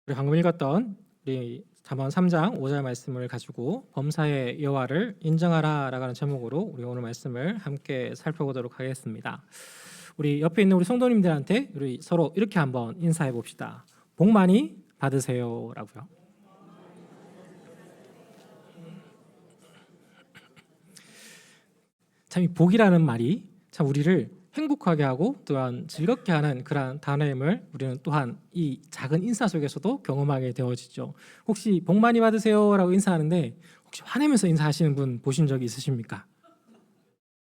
우리 방금 읽었던 우리 잠언 3장 5절 말씀을 가지고 범사의 여호와를 인정하라라고 하는 제목으로 우리 오늘 말씀을 함께 살펴보도록 하겠습니다. 우리 옆에 있는 우리 성도님들한테 우리 서로 이렇게 한번 인사해 봅시다. 복 많이 받으세요라고요. 참 이 복이라는 말이 참 우리를 행복하게 하고 또한 즐겁게 하는 그러한 단어임을 우리는 또한 이 작은 인사 속에서도 경험하게 되어지죠. 혹시 복 많이 받으세요라고 인사하는데 혹시 화내면서 인사하시는 분 보신 적이 있으십니까?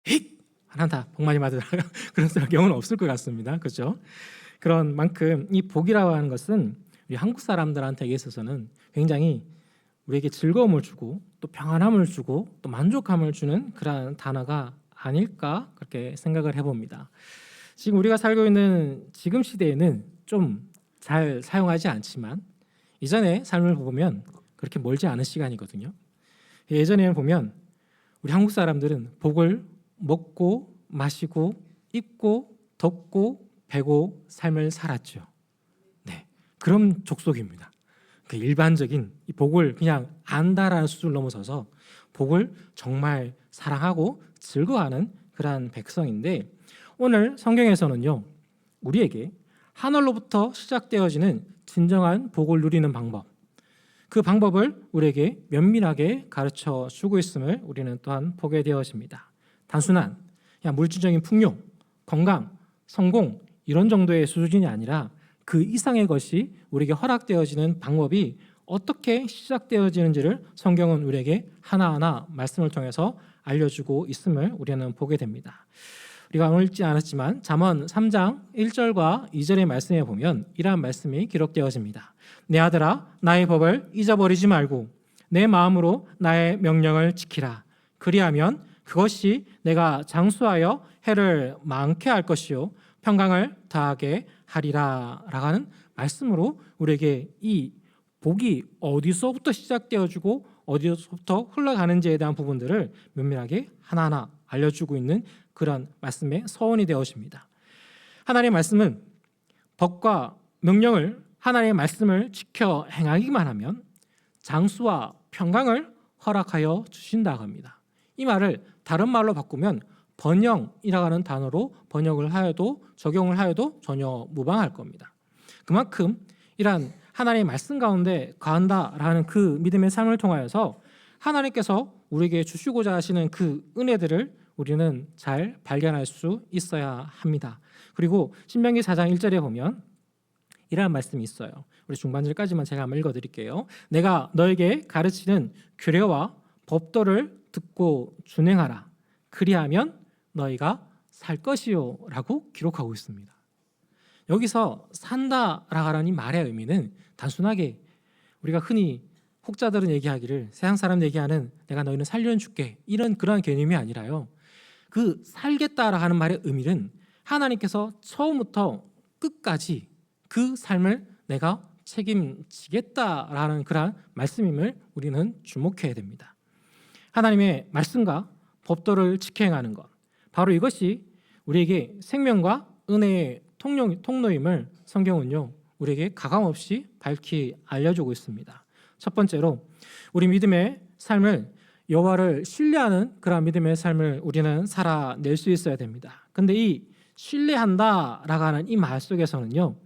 힉! 한다 복 많이 받으라 그런 경우는 없을 것 같습니다. 그렇죠? 그런 만큼 이 복이라고 하는 것은 우리 한국 사람들한테 있어서는 굉장히 우리에게 즐거움을 주고 또 평안함을 주고 또 만족감을 주는 그러한 단어가 아닐까 그렇게 생각을 해봅니다. 지금 우리가 살고 있는 지금 시대에는 좀 잘 사용하지 않지만 이전의 삶을 보면 그렇게 멀지 않은 시간이거든요. 예전에는 보면 우리 한국 사람들은 복을 먹고 마시고 입고 덮고 베고 삶을 살았죠. 네, 그런 족속입니다. 그 일반적인 이 복을 그냥 안다라는 수준을 넘어서서 복을 정말 사랑하고 즐거워하는 그러한 백성인데 오늘 성경에서는요 우리에게 하늘로부터 시작되어지는 진정한 복을 누리는 방법, 그 방법을 우리에게 면밀하게 가르쳐 주고 있음을 우리는 또한 보게 되어집니다. 단순한 그냥 물질적인 풍요, 건강, 성공 이런 정도의 수준이 아니라 그 이상의 것이 우리에게 허락되어지는 방법이 어떻게 시작되어지는지를 성경은 우리에게 하나하나 말씀을 통해서 알려주고 있음을 우리는 보게 됩니다. 우리가 오늘 읽지 않았지만 잠언 3장 1절과 2절의 말씀에 보면 이러한 말씀이 기록되어집니다. 내 아들아 나의 법을 잊어버리지 말고 내 마음으로 나의 명령을 지키라. 그리하면 그것이 내가 장수하여 해를 많게 할 것이요 평강을 더하게 하리라 라고 하는 말씀으로 우리에게 이 복이 어디서부터 시작되어지고 어디서부터 흘러가는지에 대한 부분들을 면밀하게 하나하나 알려주고 있는 그런 말씀의 서원이 되어집니다. 하나님의 말씀은 법과 명령을 하나님의 말씀을 지켜 행하기만 하면 장수와 평강을 허락하여 주신다고 합니다. 이 말을 다른 말로 바꾸면 번영이라고 하는 단어로 번역을 하여도 적용을 하여도 전혀 무방할 겁니다. 그만큼 이러한 하나님의 말씀 가운데 거한다라는 그 믿음의 삶을 통하여서 하나님께서 우리에게 주시고자 하시는 그 은혜들을 우리는 잘 발견할 수 있어야 합니다. 그리고 신명기 4장 1절에 보면 이러한 말씀이 있어요. 우리 중반절까지만 제가 한번 읽어드릴게요. 내가 너에게 가르치는 규례와 법도를 듣고 준행하라. 그리하면 너희가 살 것이요 라고 기록하고 있습니다. 여기서 산다라고 하는 이 말의 의미는 단순하게 우리가 흔히 혹자들은 얘기하기를 세상 사람 얘기하는 내가 너희는 살려는 줄게 이런 그러한 개념이 아니라요. 그 살겠다라 하는 말의 의미는 하나님께서 처음부터 끝까지 그 삶을 내가 책임지겠다라는 그러한 말씀임을 우리는 주목해야 됩니다. 하나님의 말씀과 법도를 지켜 행하는 것, 바로 이것이 우리에게 생명과 은혜의 통로임을 성경은요 우리에게 가감없이 밝히 알려주고 있습니다. 첫 번째로 우리 믿음의 삶을 여호와를 신뢰하는 그런 믿음의 삶을 우리는 살아낼 수 있어야 됩니다. 근데 이 신뢰한다라고 하는 이 말 속에서는요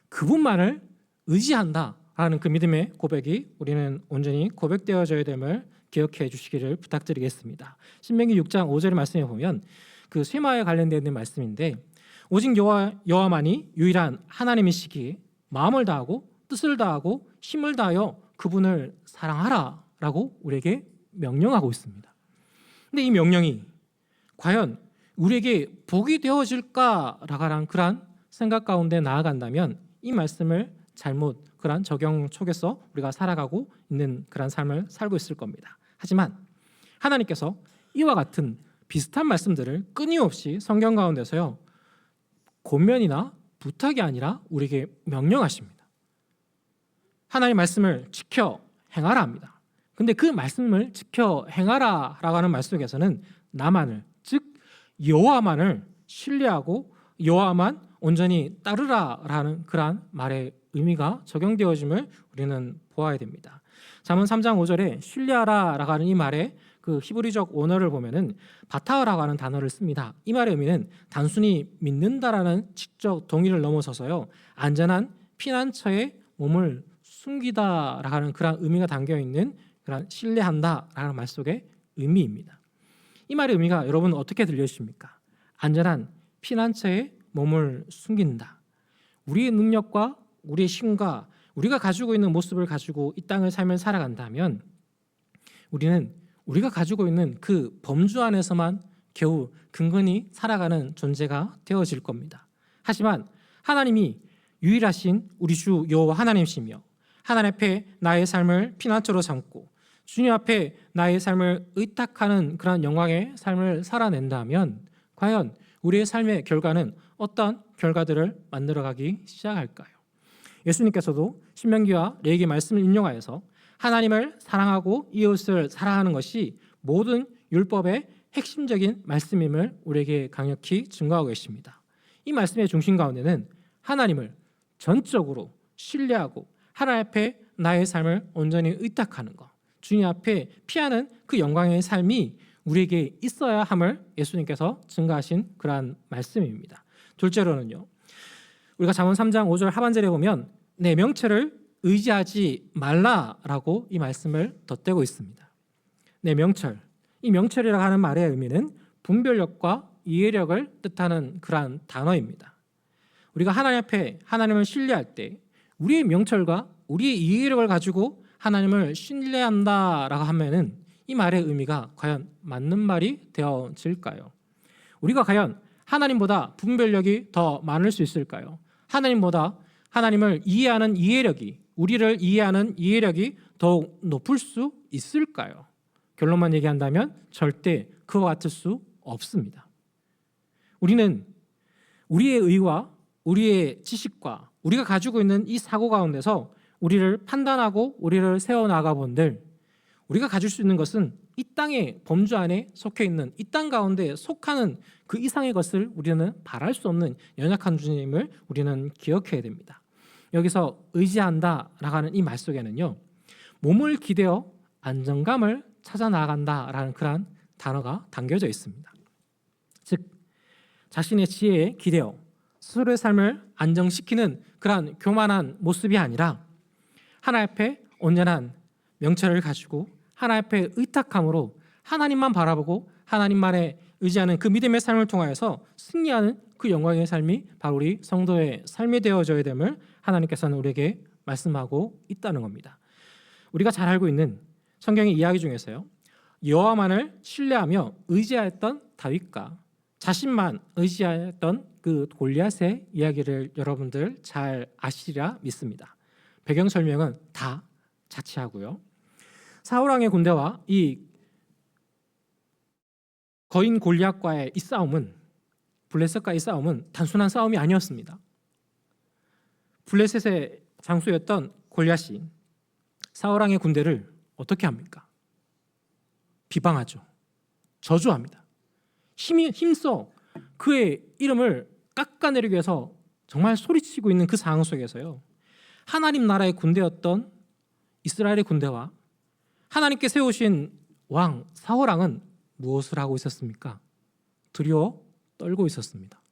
그분만을 의지한다라는 그 믿음의 고백이 우리는 온전히 고백되어져야 됨을 기억해 주시기를 부탁드리겠습니다. 신명기 6장 5절의 말씀에 보면 그 쇠마에 관련된 말씀인데 오직 여호와만이 유일한 하나님이시기에 마음을 다하고 뜻을 다하고 힘을 다하여 그분을 사랑하라라고 우리에게 명령하고 있습니다. 근데 이 명령이 과연 우리에게 복이 되어질까라고 하는 그러한 생각 가운데 나아간다면 이 말씀을 잘못 그러한 적용 속에서 우리가 살아가고 있는 그러한 삶을 살고 있을 겁니다. 하지만 하나님께서 이와 같은 비슷한 말씀들을 끊임없이 성경 가운데서요 권면이나 부탁이 아니라 우리에게 명령하십니다. 하나님의 말씀을 지켜 행하라 합니다. 근데 그 말씀을 지켜 행하라라고 하는 말 속에서는 나만을 즉 여호와만을 신뢰하고 여호와만 온전히 따르라라는 그러한 말의 의미가 적용되어짐을 우리는 보아야 됩니다. 잠언 3장 5절에 신뢰하라라고 하는 이 말에 그 히브리적 원어를 보면은 바타라고 하는 단어를 씁니다. 이 말의 의미는 단순히 믿는다라는 직접 동의를 넘어서서요, 안전한 피난처에 몸을 숨기다라고 하는 그런 의미가 담겨 있는 그런 신뢰한다라는 말 속의 의미입니다. 이 말의 의미가 여러분 어떻게 들려주십니까? 안전한 피난처에 몸을 숨긴다. 우리의 능력과 우리의 힘과 우리가 가지고 있는 모습을 가지고 이 땅을 삶을 살아간다면 우리는 우리가 가지고 있는 그 범주 안에서만 겨우 근근히 살아가는 존재가 되어질 겁니다. 하지만 하나님이 유일하신 우리 주 여호와 하나님이시며 하나님 앞에 나의 삶을 피난처로 삼고 주님 앞에 나의 삶을 의탁하는 그런 영광의 삶을 살아낸다면 과연 우리의 삶의 결과는 어떤 결과들을 만들어가기 시작할까요? 예수님께서도 신명기와 레위기 말씀을 인용하여서 하나님을 사랑하고 이웃을 사랑하는 것이 모든 율법의 핵심적인 말씀임을 우리에게 강력히 증거하고 계십니다. 이 말씀의 중심 가운데는 하나님을 전적으로 신뢰하고 하나님 앞에 나의 삶을 온전히 의탁하는 것, 주님 앞에 피하는 그 영광의 삶이 우리에게 있어야 함을 예수님께서 증거하신 그러한 말씀입니다. 둘째로는요, 우리가 잠언 3장 5절 하반절에 보면 내 명철을 의지하지 말라라고 이 말씀을 덧대고 있습니다. 내 명철, 이 명철이라고 하는 말의 의미는 분별력과 이해력을 뜻하는 그러한 단어입니다. 우리가 하나님 앞에 하나님을 신뢰할 때 우리의 명철과 우리의 이해력을 가지고 하나님을 신뢰한다라고 하면은 이 말의 의미가 과연 맞는 말이 되어질까요? 우리가 과연 하나님보다 분별력이 더 많을 수 있을까요? 하나님보다 하나님을 이해하는 이해력이, 우리를 이해하는 이해력이 더욱 높을 수 있을까요? 결론만 얘기한다면 절대 그와 같을 수 없습니다. 우리는 우리의 의와 우리의 지식과 우리가 가지고 있는 이 사고 가운데서 우리를 판단하고 우리를 세워나가 본들, 우리가 가질 수 있는 것은 이 땅의 범주 안에 속해 있는, 이 땅 가운데 속하는 그 이상의 것을 우리는 바랄 수 없는 연약한 주님을 우리는 기억해야 됩니다. 여기서 의지한다라고 하는 이 말 속에는요, 몸을 기대어 안정감을 찾아 나간다라는 그러한 단어가 담겨져 있습니다. 즉 자신의 지혜에 기대어 스스로의 삶을 안정시키는 그러한 교만한 모습이 아니라 하나님 앞에 온전한 명철을 가지고 하나님 앞에 의탁함으로 하나님만 바라보고 하나님만에 의지하는 그 믿음의 삶을 통하여서 승리하는 그 영광의 삶이 바로 우리 성도의 삶이 되어져야 됨을 하나님께서는 우리에게 말씀하고 있다는 겁니다. 우리가 잘 알고 있는 성경의 이야기 중에서요, 여호와만을 신뢰하며 의지하였던 다윗과 자신만 의지하였던 그 골리앗의 이야기를 여러분들 잘 아시리라 믿습니다. 배경 설명은 다 자치하고요. 사울왕의 군대와 이 거인 골리앗과의 이 싸움은, 블레셋과의 이 싸움은 단순한 싸움이 아니었습니다. 블레셋의 장수였던 골리앗이 사울왕의 군대를 어떻게 합니까? 비방하죠. 저주합니다. 힘써 그의 이름을 깎아내리기 위해서 정말 소리치고 있는 그 상황 속에서요, 하나님 나라의 군대였던 이스라엘의 군대와 하나님께 세우신 왕 사울왕은 무엇을 하고 있었습니까? 두려워 떨고 있었습니다.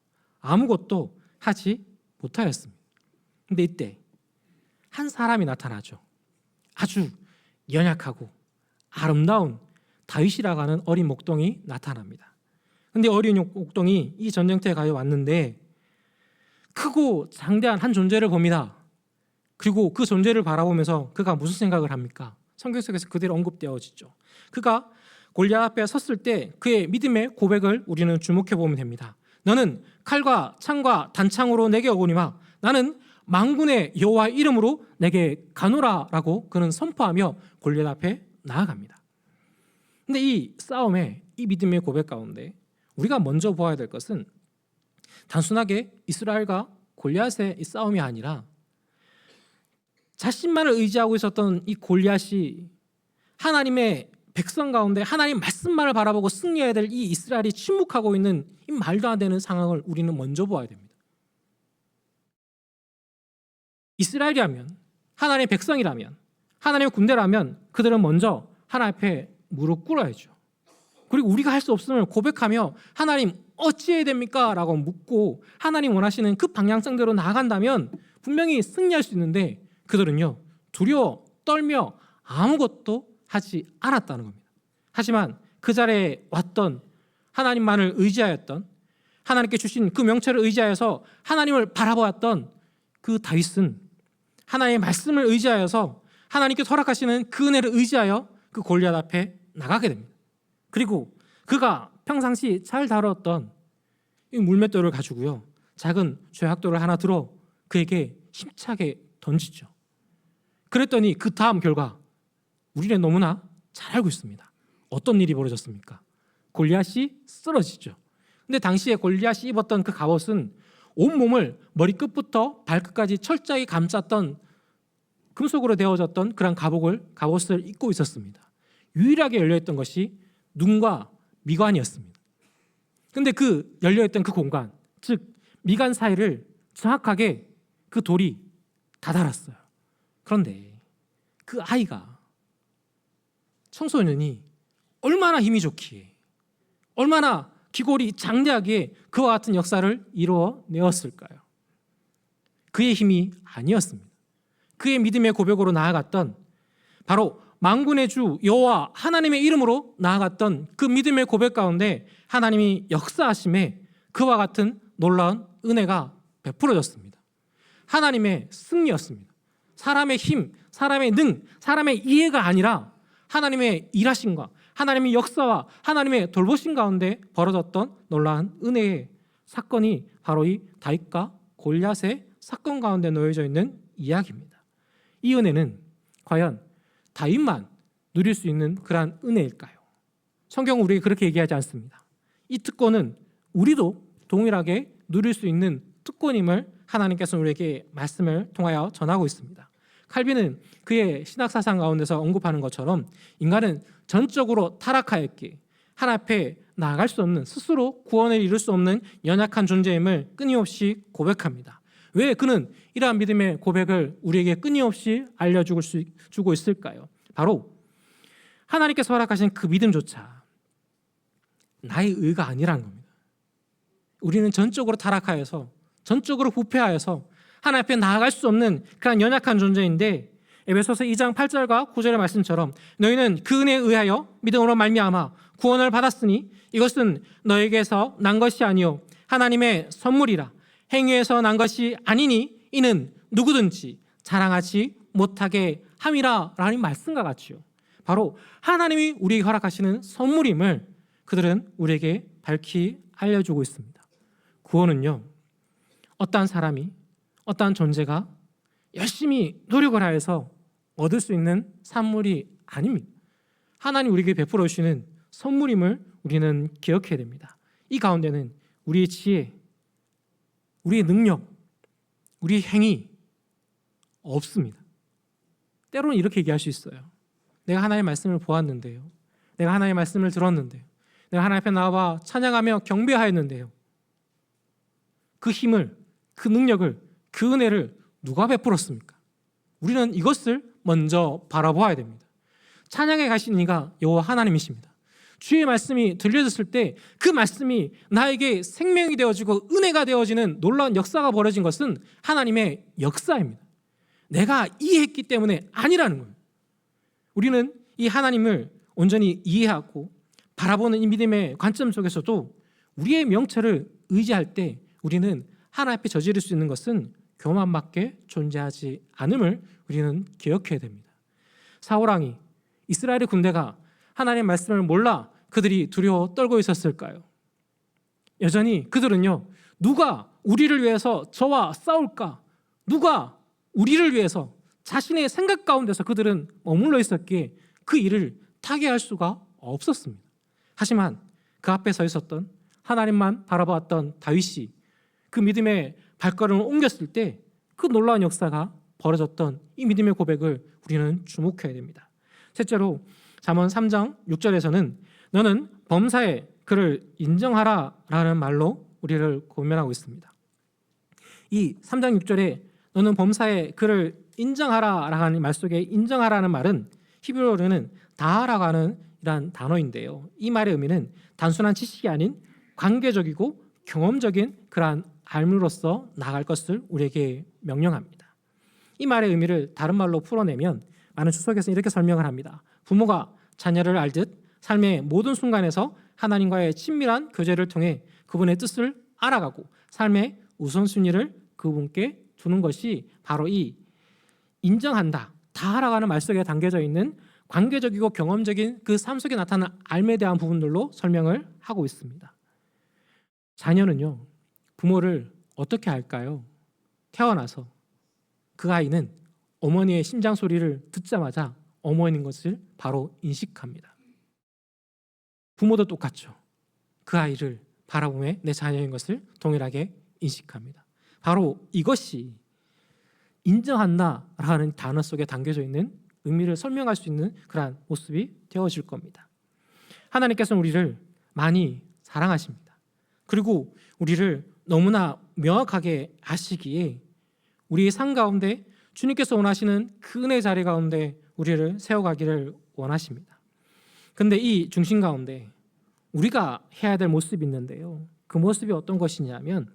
아무것도 하지 못하였습니다. 근데 이때 한 사람이 나타나죠. 아주 연약하고 아름다운 다윗이라고 하는 어린 목동이 나타납니다. 근데 어린 목동이 이 전쟁터에 가여 왔는데 크고 장대한 한 존재를 봅니다. 그리고 그 존재를 바라보면서 그가 무슨 생각을 합니까? 성경 속에서 그대로 언급되어지죠. 그가 골리앗 앞에 섰을 때 그의 믿음의 고백을 우리는 주목해 보면 됩니다. 너는 칼과 창과 단창으로 내게 오거니와 나는 만군의 여호와의 이름으로 내게 가노라라고 그는 선포하며 골리앗 앞에 나아갑니다. 근데 이 싸움에, 이 믿음의 고백 가운데 우리가 먼저 보아야 될 것은 단순하게 이스라엘과 골리앗의 이 싸움이 아니라 자신만을 의지하고 있었던 이 골리앗이 하나님의 백성 가운데 하나님 말씀만을 바라보고 승리해야 될 이 이스라엘이 침묵하고 있는 이 말도 안 되는 상황을 우리는 먼저 보아야 됩니다. 이스라엘이라면, 하나님의 백성이라면, 하나님의 군대라면 그들은 먼저 하나님 앞에 무릎 꿇어야죠. 그리고 우리가 할 수 없음을 고백하며 하나님 어찌해야 됩니까? 라고 묻고 하나님 원하시는 그 방향성대로 나아간다면 분명히 승리할 수 있는데 그들은요, 두려워 떨며 아무것도 하지 않았다는 겁니다. 하지만 그 자리에 왔던, 하나님만을 의지하였던, 하나님께 주신 그 명체를 의지하여서 하나님을 바라보았던 그 다윗은 하나님의 말씀을 의지하여서 하나님께 허락하시는 그 은혜를 의지하여 그 골리앗 앞에 나가게 됩니다. 그리고 그가 평상시 잘 다뤘던 이 물맷돌을 가지고요, 작은 죄악돌을 하나 들어 그에게 힘차게 던지죠. 그랬더니 그 다음 결과 우리는 너무나 잘 알고 있습니다. 어떤 일이 벌어졌습니까? 골리앗이 쓰러지죠. 근데 당시에 골리앗이 입었던 그 갑옷은 온몸을 머리끝부터 발끝까지 철저히 감쌌던 금속으로 되어졌던 그런 갑옷을 입고 있었습니다. 유일하게 열려있던 것이 눈과 미관이었습니다. 근데 그 열려있던 그 공간, 즉 미간 사이를 정확하게 그 돌이 다다랐어요. 그런데 그 아이가, 청소년이 얼마나 힘이 좋기에, 얼마나 기골이 장대하기에 그와 같은 역사를 이루어내었을까요? 그의 힘이 아니었습니다. 그의 믿음의 고백으로 나아갔던, 바로 만군의 주 여호와 하나님의 이름으로 나아갔던 그 믿음의 고백 가운데 하나님이 역사하심에 그와 같은 놀라운 은혜가 베풀어졌습니다. 하나님의 승리였습니다. 사람의 힘, 사람의 능, 사람의 이해가 아니라 하나님의 일하심과 하나님의 역사와 하나님의 돌보심 가운데 벌어졌던 놀라운 은혜의 사건이 바로 이 다윗과 골리앗의 사건 가운데 놓여져 있는 이야기입니다. 이 은혜는 과연 다윗만 누릴 수 있는 그러한 은혜일까요? 성경은 우리에게 그렇게 얘기하지 않습니다. 이 특권은 우리도 동일하게 누릴 수 있는 특권임을 하나님께서 우리에게 말씀을 통하여 전하고 있습니다. 칼빈은 그의 신학사상 가운데서 언급하는 것처럼 인간은 전적으로 타락하였기에 하나님 앞에 나아갈 수 없는, 스스로 구원을 이룰 수 없는 연약한 존재임을 끊임없이 고백합니다. 왜 그는 이러한 믿음의 고백을 우리에게 끊임없이 알려주고 있을까요? 바로 하나님께서 허락하신 그 믿음조차 나의 의가 아니라는 겁니다. 우리는 전적으로 타락하여서, 전적으로 부패하여서 하나님 앞에 나아갈 수 없는 그런 연약한 존재인데, 에베소서 2장 8절과 9절의 말씀처럼 너희는 그 은혜에 의하여 믿음으로 말미암아 구원을 받았으니 이것은 너에게서 난 것이 아니요 하나님의 선물이라. 행위에서 난 것이 아니니 이는 누구든지 자랑하지 못하게 함이라 라는 말씀과 같이요, 바로 하나님이 우리에게 허락하시는 선물임을 그들은 우리에게 밝히 알려주고 있습니다. 구원은요, 어떠한 사람이, 어떠한 존재가 열심히 노력을 하여서 얻을 수 있는 산물이 아닙니다. 하나님 우리에게 베풀어 주시는 선물임을 우리는 기억해야 됩니다. 이 가운데는 우리의 지혜, 우리의 능력, 우리의 행위 없습니다. 때로는 이렇게 얘기할 수 있어요. 내가 하나님의 말씀을 보았는데요, 내가 하나님의 말씀을 들었는데요, 내가 하나님 앞에 나와 찬양하며 경배하였는데요, 그 힘을, 그 능력을, 그 은혜를 누가 베풀었습니까? 우리는 이것을 먼저 바라보아야 됩니다. 찬양에 가신 이가 여호와 하나님이십니다. 주의 말씀이 들려졌을 때 그 말씀이 나에게 생명이 되어지고 은혜가 되어지는 놀라운 역사가 벌어진 것은 하나님의 역사입니다. 내가 이해했기 때문에 아니라는 거예요. 우리는 이 하나님을 온전히 이해하고 바라보는 이 믿음의 관점 속에서도 우리의 명체를 의지할 때 우리는 하나님 앞에 저지를 수 있는 것은 교만밖에 존재하지 않음을 우리는 기억해야 됩니다. 사울왕이, 이스라엘의 군대가 하나님의 말씀을 몰라 그들이 두려워 떨고 있었을까요? 여전히 그들은요, 누가 우리를 위해서 저와 싸울까? 누가 우리를 위해서, 자신의 생각 가운데서 그들은 머물러 있었기에 그 일을 타개할 수가 없었습니다. 하지만 그 앞에 서 있었던, 하나님만 바라보았던 다윗이 그 믿음의 발걸음을 옮겼을 때 그 놀라운 역사가 벌어졌던 이 믿음의 고백을 우리는 주목해야 됩니다. 셋째로 잠언 3장 6절에서는 너는 범사에 그를 인정하라 라는 말로 우리를 고면하고 있습니다. 이 3장 6절에 너는 범사에 그를 인정하라라는 말 속에 인정하라는 말은 히브리어로는 다하라고 하는 이란 단어인데요. 이 말의 의미는 단순한 지식이 아닌 관계적이고 경험적인 그러한 삶으로서 나아갈 것을 우리에게 명령합니다. 이 말의 의미를 다른 말로 풀어내면 많은 주석에서 이렇게 설명을 합니다. 부모가 자녀를 알듯 삶의 모든 순간에서 하나님과의 친밀한 교제를 통해 그분의 뜻을 알아가고 삶의 우선순위를 그분께 두는 것이 바로 이 인정한다, 다하라고 하는 말 속에 담겨져 있는 관계적이고 경험적인 그 삶 속에 나타나는 삶에 대한 부분들로 설명을 하고 있습니다. 자녀는요, 부모를 어떻게 알까요? 태어나서 그 아이는 어머니의 심장 소리를 듣자마자 어머니인 것을 바로 인식합니다. 부모도 똑같죠. 그 아이를 바라보며 내 자녀인 것을 동일하게 인식합니다. 바로 이것이 인정한다라는 단어 속에 담겨져 있는 의미를 설명할 수 있는 그러한 모습이 되어질 겁니다. 하나님께서는 우리를 많이 사랑하십니다. 그리고 우리를 너무나 명확하게 아시기에 우리의 삶 가운데 주님께서 원하시는 그 은혜 자리 가운데 우리를 세워가기를 원하십니다. 근데 이 중심 가운데 우리가 해야 될 모습이 있는데요. 그 모습이 어떤 것이냐면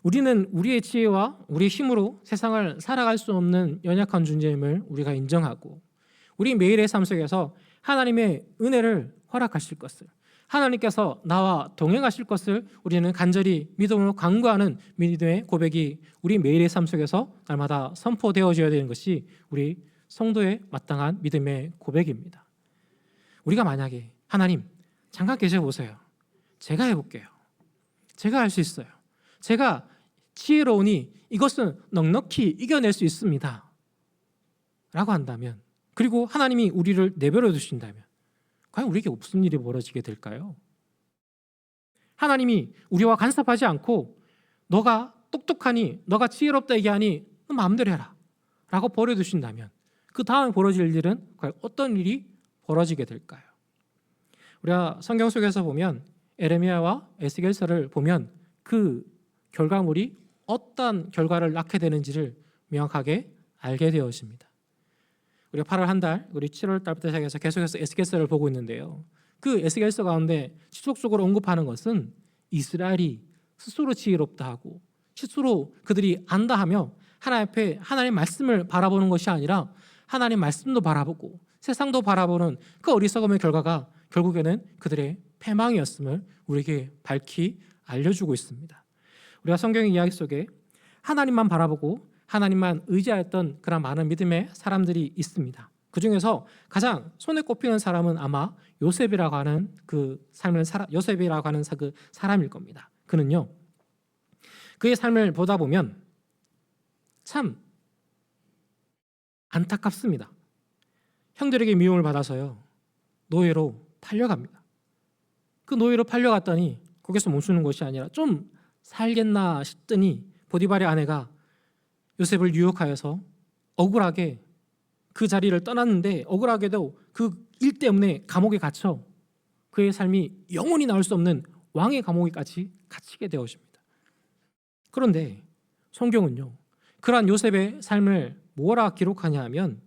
우리는 우리의 지혜와 우리의 힘으로 세상을 살아갈 수 없는 연약한 존재임을 우리가 인정하고 우리 매일의 삶 속에서 하나님의 은혜를 허락하실 것을, 하나님께서 나와 동행하실 것을 우리는 간절히 믿음으로 간구하는 믿음의 고백이 우리 매일의 삶 속에서 날마다 선포되어져야 되는 것이 우리 성도의 마땅한 믿음의 고백입니다. 우리가 만약에 하나님 잠깐 계셔보세요. 제가 해볼게요. 제가 할 수 있어요. 제가 지혜로우니 이것은 넉넉히 이겨낼 수 있습니다 라고 한다면, 그리고 하나님이 우리를 내버려 두신다면 과연 우리에게 무슨 일이 벌어지게 될까요? 하나님이 우리와 간섭하지 않고 너가 똑똑하니 너가 지혜롭다 얘기하니 너 마음대로 해라 라고 버려두신다면 그 다음에 벌어질 일은 과연 어떤 일이 벌어지게 될까요? 우리가 성경 속에서 보면 에레미야와 에스겔서를 보면 그 결과물이 어떤 결과를 낳게 되는지를 명확하게 알게 되어집니다. 우리가 8월 한 달, 우리 7월 달부터 시작해서 계속해서 에스겔서를 보고 있는데요. 그 에스겔서 가운데 지속적으로 언급하는 것은 이스라엘이 스스로 지혜롭다 하고 스스로 그들이 안다 하며 하나님 앞에 하나님의 말씀을 바라보는 것이 아니라 하나님의 말씀도 바라보고 세상도 바라보는 그 어리석음의 결과가 결국에는 그들의 패망이었음을 우리에게 밝히 알려주고 있습니다. 우리가 성경의 이야기 속에 하나님만 바라보고 하나님만 의지하였던 그런 많은 믿음의 사람들이 있습니다. 그 중에서 가장 손에 꼽히는 사람은 아마 요셉이라고 하는 그 사람일 겁니다. 그는요, 그의 삶을 보다 보면 참 안타깝습니다. 형들에게 미움을 받아서요, 노예로 팔려갑니다. 그 노예로 팔려갔더니 거기서 멈추는 것이 아니라 좀 살겠나 싶더니 보디발의 아내가 요셉을 유혹하여서 억울하게 그 자리를 떠났는데 억울하게도 그 일 때문에 감옥에 갇혀 그의 삶이 영원히 나올 수 없는 왕의 감옥에까지 갇히게 되어집니다. 그런데 성경은요, 그러한 요셉의 삶을 뭐라 기록하냐 하면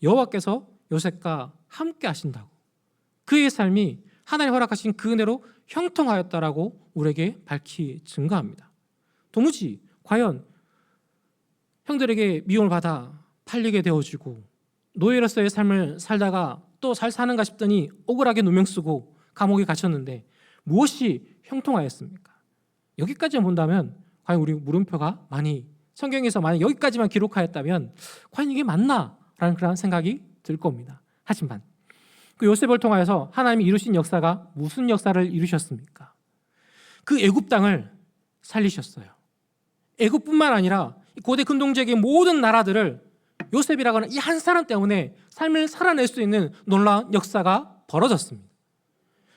여호와께서 요셉과 함께 하신다고, 그의 삶이 하나님 허락하신 그 은혜로 형통하였다라고 우리에게 밝히 증거합니다. 도무지 과연 형들에게 미움을 받아 팔리게 되어지고 노예로서의 삶을 살다가 또 잘 사는가 싶더니 억울하게 누명 쓰고 감옥에 갇혔는데 무엇이 형통하였습니까? 여기까지만 본다면 과연 우리 물음표가 많이, 성경에서 만약 여기까지만 기록하였다면 과연 이게 맞나? 라는 그런 생각이 들 겁니다. 하지만 그 요셉을 통하여서 하나님이 이루신 역사가 무슨 역사를 이루셨습니까? 그 애굽 땅을 살리셨어요. 애굽뿐만 아니라 고대 근동지역의 모든 나라들을 요셉이라고 하는 이 한 사람 때문에 삶을 살아낼 수 있는 놀라운 역사가 벌어졌습니다.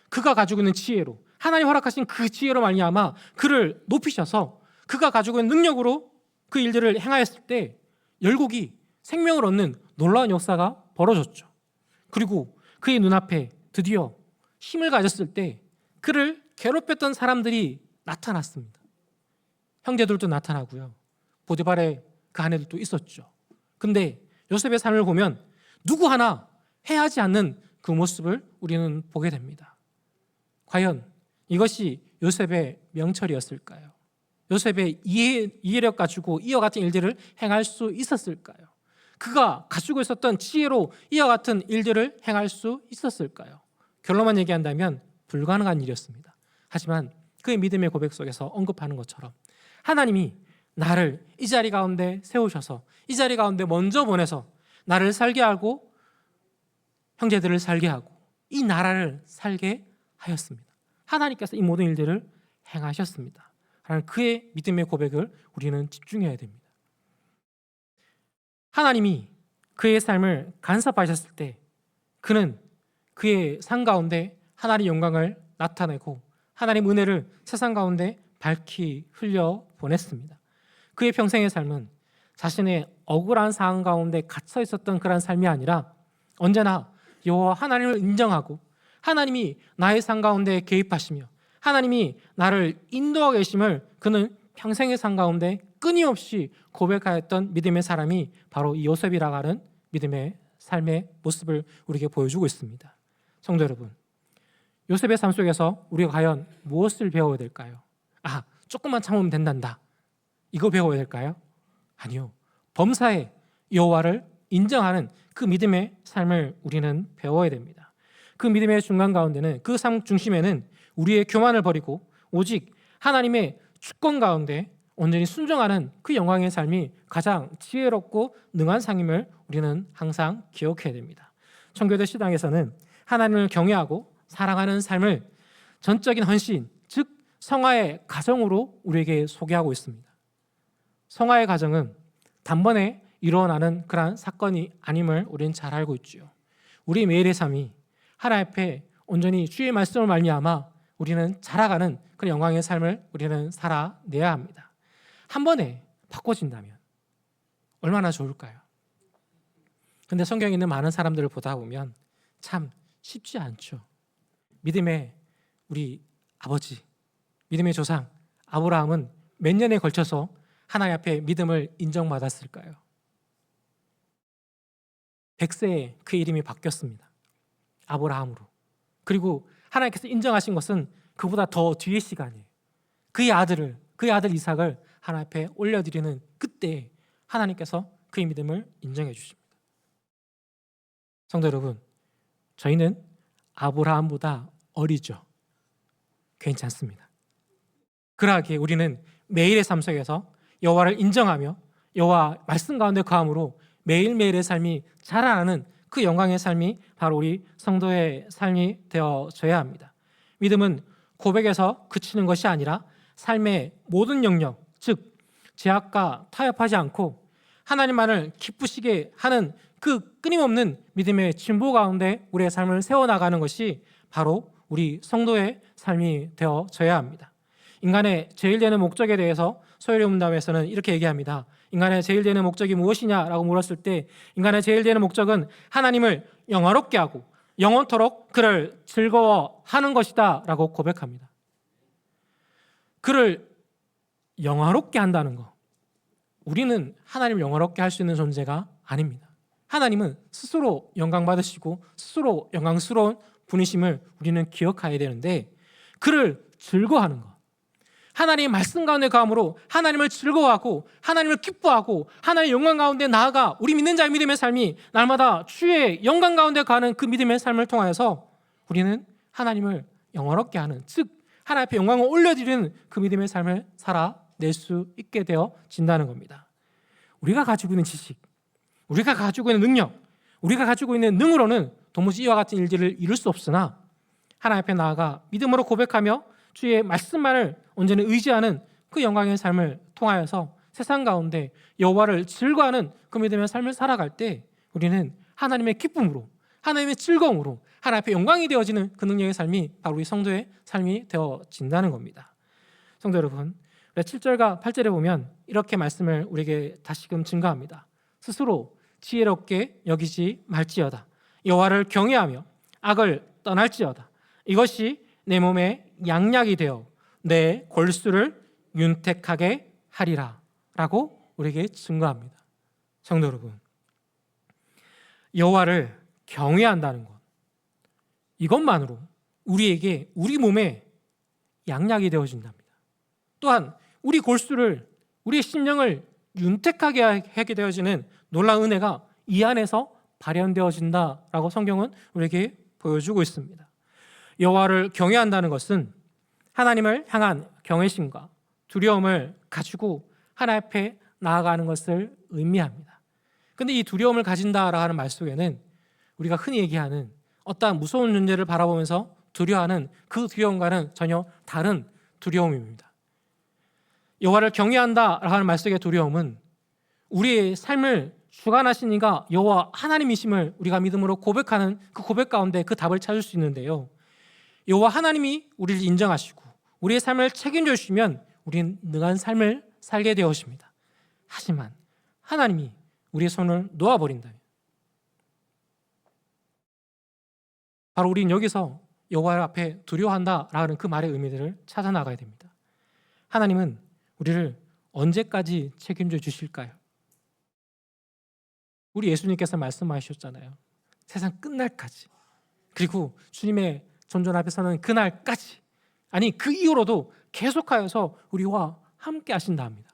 그가 가지고 있는 지혜로, 하나님 허락하신 그 지혜로 말미암아 그를 높이셔서 그가 가지고 있는 능력으로 그 일들을 행하였을 때 열국이 생명을 얻는 놀라운 역사가 벌어졌죠. 그리고 그의 눈앞에 드디어 힘을 가졌을 때 그를 괴롭혔던 사람들이 나타났습니다. 형제들도 나타나고요, 보디발의 그 아내들도 있었죠. 근데 요셉의 삶을 보면 누구 하나 해하지 않는 그 모습을 우리는 보게 됩니다. 과연 이것이 요셉의 명철이었을까요? 요셉의 이해력 가지고 이와 같은 일들을 행할 수 있었을까요? 그가 가지고 있었던 지혜로 이와 같은 일들을 행할 수 있었을까요? 결론만 얘기한다면 불가능한 일이었습니다. 하지만 그의 믿음의 고백 속에서 언급하는 것처럼 하나님이 나를 이 자리 가운데 세우셔서 이 자리 가운데 먼저 보내서 나를 살게 하고 형제들을 살게 하고 이 나라를 살게 하였습니다. 하나님께서 이 모든 일들을 행하셨습니다. 라는 그의 믿음의 고백을 우리는 집중해야 됩니다. 하나님이 그의 삶을 간섭하셨을 때 그는 그의 삶 가운데 하나님의 영광을 나타내고 하나님의 은혜를 세상 가운데 밝히 흘려 보냈습니다. 그의 평생의 삶은 자신의 억울한 상황 가운데 갇혀 있었던 그런 삶이 아니라 언제나 여호와 하나님을 인정하고 하나님이 나의 삶 가운데 개입하시며 하나님이 나를 인도하고 계심을 그는 평생의 삶 가운데 끊임없이 고백하였던 믿음의 사람이 바로 이 요셉이라고 하는 믿음의 삶의 모습을 우리에게 보여주고 있습니다. 성도 여러분, 요셉의 삶 속에서 우리가 과연 무엇을 배워야 될까요? 조금만 참으면 된단다, 이거 배워야 될까요? 아니요. 범사에 여호와를 인정하는 그 믿음의 삶을 우리는 배워야 됩니다. 그 믿음의 중간 가운데는, 그 삶 중심에는 우리의 교만을 버리고 오직 하나님의 주권 가운데 온전히 순종하는 그 영광의 삶이 가장 지혜롭고 능한 삶임을 우리는 항상 기억해야 됩니다. 청교도 시당에서는 하나님을 경외하고 사랑하는 삶을 전적인 헌신, 즉 성화의 가정으로 우리에게 소개하고 있습니다. 성화의 가정은 단번에 일어나는 그러한 사건이 아님을 우리는 잘 알고 있죠. 우리 매일의 삶이 하나님 앞에 온전히 주의 말씀을 말미암아 우리는 자라가는 그런 영광의 삶을 우리는 살아내야 합니다. 한 번에 바꿔진다면 얼마나 좋을까요? 근데 성경에 있는 많은 사람들을 보다 보면 참 쉽지 않죠. 믿음의 우리 아버지, 믿음의 조상 아브라함은 몇 년에 걸쳐서 하나님 앞에 믿음을 인정받았을까요? 100세에 그 이름이 바뀌었습니다. 아브라함으로. 그리고 하나님께서 인정하신 것은 그보다 더 뒤의 시간이에요. 그의 아들 이삭을 하나님 앞에 올려드리는 그때 하나님께서 그의 믿음을 인정해 주십니다. 성도 여러분, 저희는 아브라함보다 어리죠. 괜찮습니다. 그러하기에 우리는 매일의 삶 속에서 여호와를 인정하며 여호와 말씀 가운데 거함으로 매일매일의 삶이 자라나는 그 영광의 삶이 바로 우리 성도의 삶이 되어져야 합니다. 믿음은 고백에서 그치는 것이 아니라 삶의 모든 영역, 즉 제약과 타협하지 않고 하나님만을 기쁘시게 하는 그 끊임없는 믿음의 진보 가운데 우리의 삶을 세워나가는 것이 바로 우리 성도의 삶이 되어져야 합니다. 인간의 제일 되는 목적에 대해서 소요리 문답에서는 이렇게 얘기합니다. 인간의 제일 되는 목적이 무엇이냐라고 물었을 때 인간의 제일 되는 목적은 하나님을 영화롭게 하고 영원토록 그를 즐거워하는 것이다 라고 고백합니다. 그를 영화롭게 한다는 것, 우리는 하나님을 영화롭게 할 수 있는 존재가 아닙니다. 하나님은 스스로 영광 받으시고 스스로 영광스러운 분이심을 우리는 기억해야 되는데 그를 즐거워하는 것, 하나님의 말씀 가운데 거함으로 하나님을 즐거워하고 하나님을 기뻐하고 하나님의 영광 가운데 나아가 우리 믿는 자의 믿음의 삶이 날마다 주의 영광 가운데 가는 그 믿음의 삶을 통하여서 우리는 하나님을 영화롭게 하는, 즉 하나님 앞에 영광을 올려드리는 그 믿음의 삶을 살아낼 수 있게 되어진다는 겁니다. 우리가 가지고 있는 지식, 우리가 가지고 있는 능력, 우리가 가지고 있는 능으로는 도무지 이와 같은 일들을 이룰 수 없으나 하나님 앞에 나아가 믿음으로 고백하며 주의 말씀만을 온전히 의지하는 그 영광의 삶을 통하여서 세상 가운데 여호와를 즐거워하는 그 믿음의 삶을 살아갈 때 우리는 하나님의 기쁨으로, 하나님의 즐거움으로 하나님 앞에 영광이 되어지는 그 능력의 삶이 바로 우리 성도의 삶이 되어진다는 겁니다. 성도 여러분, 7절과 8절에 보면 이렇게 말씀을 우리에게 다시금 증거합니다. 스스로 지혜롭게 여기지 말지어다. 여호와를 경외하며 악을 떠날지어다. 이것이 내 몸에 양약이 되어 내 골수를 윤택하게 하리라 라고 우리에게 증거합니다. 성도 여러분, 여호와를 경외한다는 것, 이것만으로 우리에게 우리 몸에 양약이 되어진답니다. 또한 우리 골수를, 우리의 심령을 윤택하게 하게 되어지는 놀라운 은혜가 이 안에서 발현되어진다라고 성경은 우리에게 보여주고 있습니다. 여호와를 경외한다는 것은 하나님을 향한 경외심과 두려움을 가지고 하나님 앞에 나아가는 것을 의미합니다. 그런데 이 두려움을 가진다라는 말 속에는 우리가 흔히 얘기하는 어떠한 무서운 존재를 바라보면서 두려워하는 그 두려움과는 전혀 다른 두려움입니다. 여호와를 경외한다라는 말 속의 두려움은 우리의 삶을 주관하신 이가 여호와 하나님이심을 우리가 믿음으로 고백하는 그 고백 가운데 그 답을 찾을 수 있는데요, 여호와 하나님이 우리를 인정하시고 우리의 삶을 책임져 주시면 우리는 능한 삶을 살게 되어집니다. 하지만 하나님이 우리의 손을 놓아버린다면 바로 우리는 여기서 여호와 앞에 두려워한다라는 그 말의 의미들을 찾아 나가야 됩니다. 하나님은 우리를 언제까지 책임져 주실까요? 우리 예수님께서 말씀하셨잖아요. 세상 끝날까지, 그리고 주님의 존전 앞에 서는 그날까지, 아니 그 이후로도 계속하여서 우리와 함께 하신다 합니다.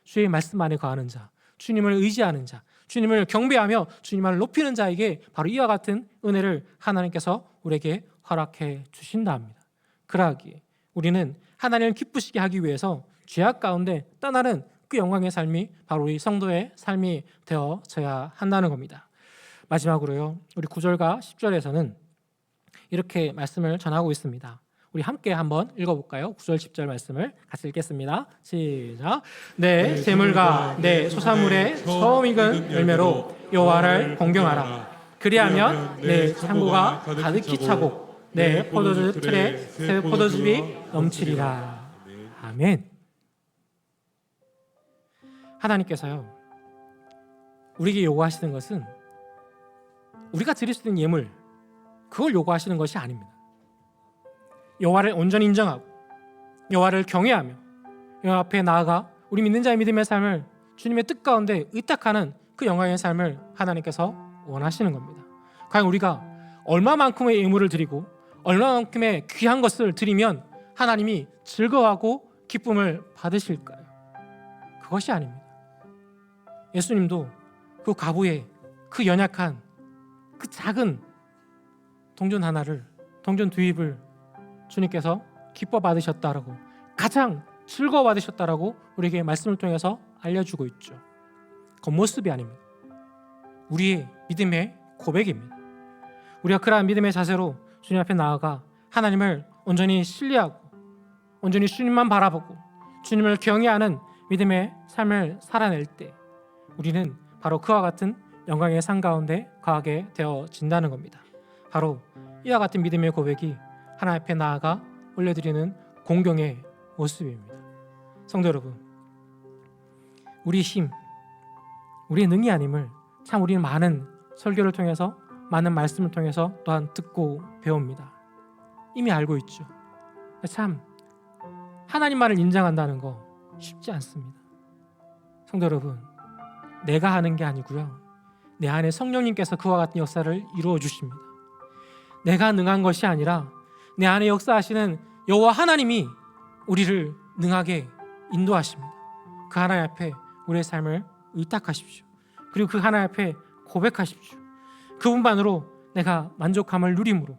주의 말씀 안에 거하는 자, 주님을 의지하는 자, 주님을 경배하며 주님을 높이는 자에게 바로 이와 같은 은혜를 하나님께서 우리에게 허락해 주신다 합니다. 그러하기에 우리는 하나님을 기쁘시게 하기 위해서 죄악 가운데 떠나는 그 영광의 삶이 바로 우리 성도의 삶이 되어져야 한다는 겁니다. 마지막으로요, 우리 9절과 10절에서는 이렇게 말씀을 전하고 있습니다. 우리 함께 한번 읽어볼까요? 9절 10절 말씀을 같이 읽겠습니다. 시작. 내 재물과 내 소산물의 처음 익은 열매로 여호와를 공경하라. 그리하면 내 창고가 가득히 차고 내 포도주 틀에 새 포도즙이 넘치리라. 아멘. 하나님께서요, 우리에게 요구하시는 것은 우리가 드릴 수 있는 예물, 그걸 요구하시는 것이 아닙니다. 여호와를 온전히 인정하고 여호와를 경외하며 여호와 앞에 나아가 우리 믿는 자의 믿음의 삶을 주님의 뜻 가운데 의탁하는 그 영광의 삶을 하나님께서 원하시는 겁니다. 과연 우리가 얼마만큼의 예물을 드리고 얼마만큼의 귀한 것을 드리면 하나님이 즐거워하고 기쁨을 받으실까요? 그것이 아닙니다. 예수님도 그 과부의 그 연약한 그 작은 동전 하나를, 동전 두 입을 주님께서 기뻐 받으셨다라고, 가장 즐거워 받으셨다라고 우리에게 말씀을 통해서 알려주고 있죠. 겉모습이 아닙니다. 우리의 믿음의 고백입니다. 우리가 그러한 믿음의 자세로 주님 앞에 나아가 하나님을 온전히 신뢰하고 온전히 주님만 바라보고 주님을 경외하는 믿음의 삶을 살아낼 때 우리는 바로 그와 같은 영광의 상 가운데 거하게 되어진다는 겁니다. 바로 이와 같은 믿음의 고백이 하나님 앞에 나아가 올려드리는 공경의 모습입니다. 성도 여러분, 우리의 힘, 우리의 능이 아님을 참 우리는 많은 설교를 통해서, 많은 말씀을 통해서 또한 듣고 배웁니다. 이미 알고 있죠. 참 하나님만을 인정한다는 거 쉽지 않습니다. 성도 여러분, 내가 하는 게 아니고요, 내 안에 성령님께서 그와 같은 역사를 이루어 주십니다. 내가 능한 것이 아니라 내 안에 역사하시는 여호와 하나님이 우리를 능하게 인도하십니다. 그 하나님 앞에 우리의 삶을 의탁하십시오. 그리고 그 하나님 앞에 고백하십시오. 그분만으로 내가 만족함을 누림으로,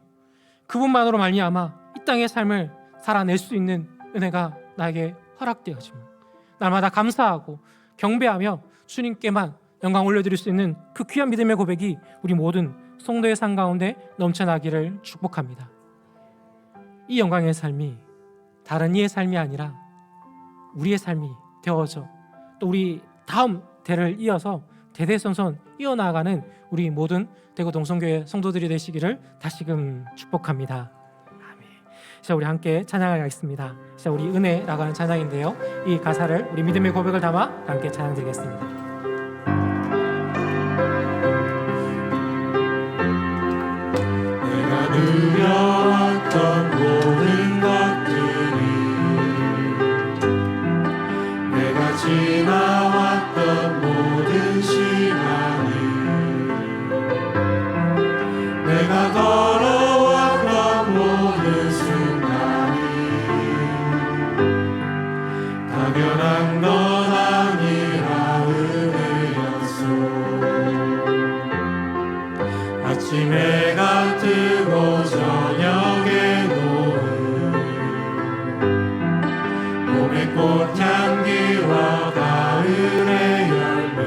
그분만으로 말미암아 이 땅의 삶을 살아낼 수 있는 은혜가 나에게 허락되어집니다. 날마다 감사하고 경배하며 주님께만 영광 올려드릴 수 있는 그 귀한 믿음의 고백이 우리 모든 성도의 삶 가운데 넘쳐나기를 축복합니다. 이 영광의 삶이 다른 이의 삶이 아니라 우리의 삶이 되어져 또 우리 다음 대를 이어서 대대손손 이어나가는 우리 모든 대구 동성교회 성도들이 되시기를 다시금 축복합니다. 아멘. 자, 우리 함께 찬양하겠습니다. 자, 우리 은혜라고 하는 찬양인데요, 이 가사를 우리 믿음의 고백을 담아 함께 찬양드리겠습니다. 내가 누려왔던 모든 것들이, 내가 지나왔던 아침 해가 뜨고 저녁에 노을 봄의 꽃향기와 가을의 열매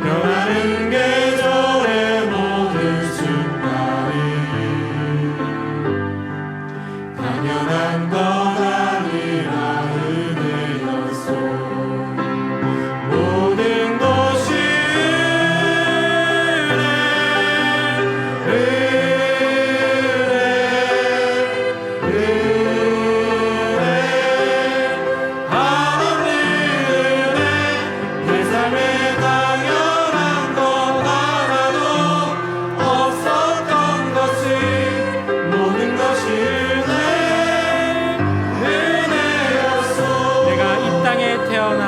변하는 계절의 모든 순간이 당연한 것 아니라 은혜였소. 모든 것이 하나님 은혜 내 삶에 당연한 것 하나도 없었던 것이 모든 것이 은혜였소. 내가 이 땅에 태어나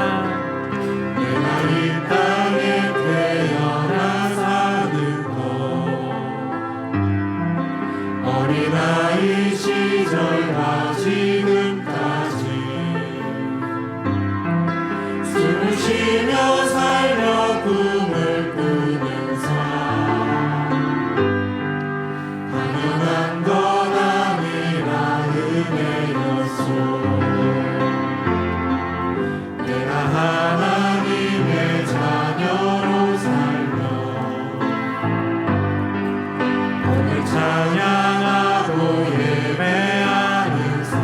내가 이 땅에 태어나 사는 것 어린아이 시절과 지금까지 숨을 쉬며 살며 꿈을 꾸는 삶 당연한 것 아니라 은혜였소. 내가 하나님의 자녀로 살며 오늘 찬양하고 예배하는 삶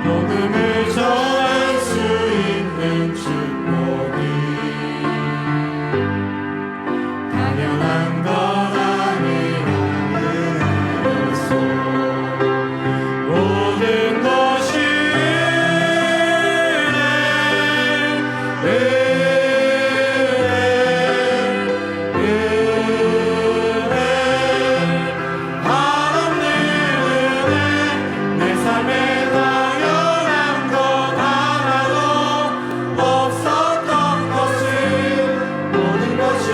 복음을 전할 수 있는 축복이 당연한 것 아니라 은혜였소. 모든 것이 하나님 은혜 내 삶에 당연한 것 하나도 없었던 것이 모든 것이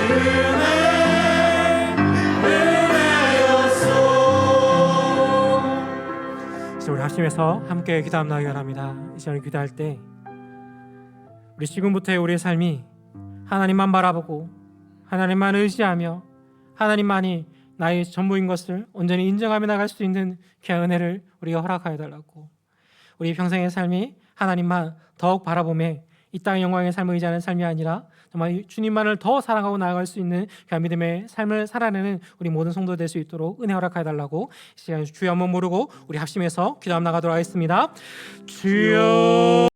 은혜였소. 이제 우리 합심해서 함께 기도함 나가기 바랍니다. 이 시간을 기도할 때 우리 지금부터의 우리의 삶이 하나님만 바라보고 하나님만 의지하며 하나님만이 나의 전부인 것을 온전히 인정하며 나갈 수 있는 귀한 은혜를 우리가 허락하여 달라고. 우리 평생의 삶이 하나님만 더욱 바라보며 이 땅의 영광의 삶을 의지하는 삶이 아니라 정말 주님만을 더 사랑하고 나아갈 수 있는 귀한 믿음의 삶을 살아내는 우리 모든 성도 될 수 있도록 은혜 허락하여 달라고 이 시간에 주여 한번 모르고 우리 합심해서 기도함 나가도록 하겠습니다. 주여